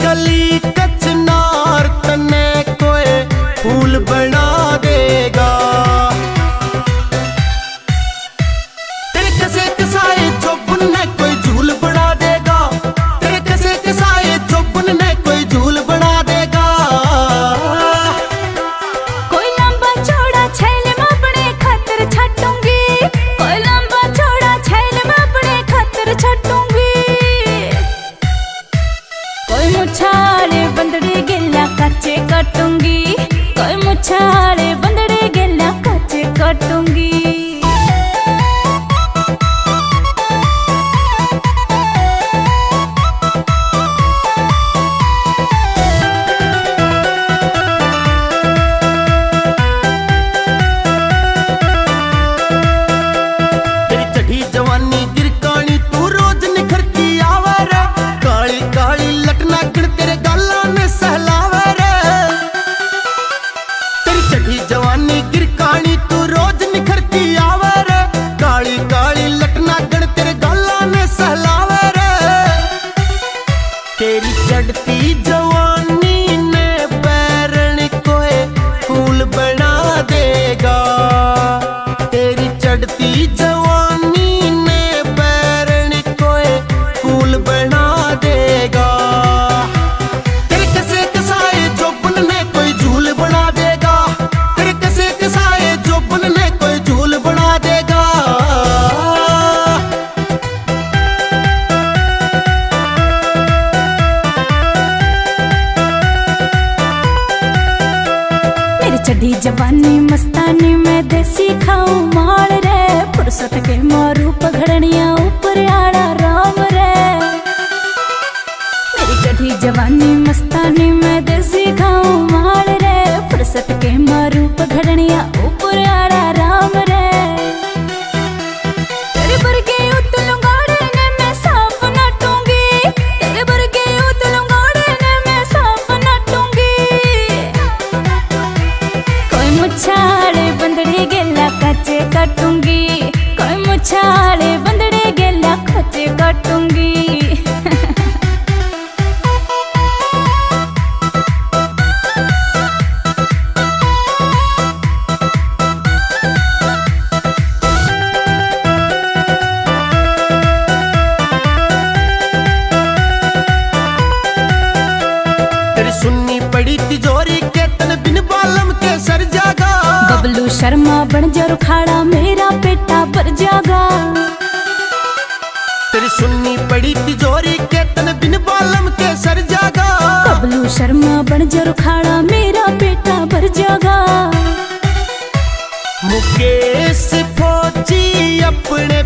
कली कचनार तने कोई फूल बना देगा। तेरे कसे कसाए चौबन ने कोई झूल बना देगा। तेरे कसे कसाए चौबन ने कोई झूल बना देगा। कोई लंबा चौड़ा छैल में अपने खातिर छटूंगी। कोई लंबा चौड़ा छैल में अपने खातिर छटूंगी। कोई मुछाले बंदड़े गिल्ला कच्चे कटूंगी। कोई मुछाले बंदड़े गिल्ला कच्चे कटूंगी। तेरी चढ़ी जवानी गिरकानी तू रोज निखरती आवर। काली काली लटना गिण तेरे गाला में सहलावर। तेरी चढ़ी जवानी गिरकानी तू रोज निखरती आवर। काली काली लटना गिण तेरे गाला में सहलावर। तेरी चढ़ती जवानी ने बैरण कोई फूल बना देगा। तेरी चढ़ती जवानी ने बैरण कोई फूल बना देगा। तेरे कसे कसाए चौबन ने कोई झूल बना देगा। तेरे कसे कसाए चौबन ने कोई झूल बना देगा। मेरी चढ़ी जवानी मस्तानी में देसी खाऊं माल रे। फुर्सत के मारू पगड़निया ऊपर आड़ा राम रे। मेरी चढ़ी जवानी मस्तानी में देसी खाऊं माल रे। फुर्सत के मारू पगड़निया ऊपर आड़ा राम रे। तेरे बरगे उतलूंगाड़े ने मैं साफ नाटूंगी। तेरे बरगे उतलूंगाड़े ने मैं साफ नाटूंगी। कोई मुछाले बंदड़े गिल्ला कच्चे कटूंगी। कोई मुछाले बंदड़े गिल्ला कच्चे कटूंगी। तेरी सुन्नी पड़ी तिजोरी के तन बिन बालम के सर जागा। बबलू शर्मा बन जा रुखाड़ा मेरा पेटा भर जागा। तेरी सुन्नी पड़ी तिजोरी के तन बिन बालम के सर जागा। बबलू शर्मा बन जा रुखाड़ा मेरा पेटा भर जागा। मुकेश फौजी अपने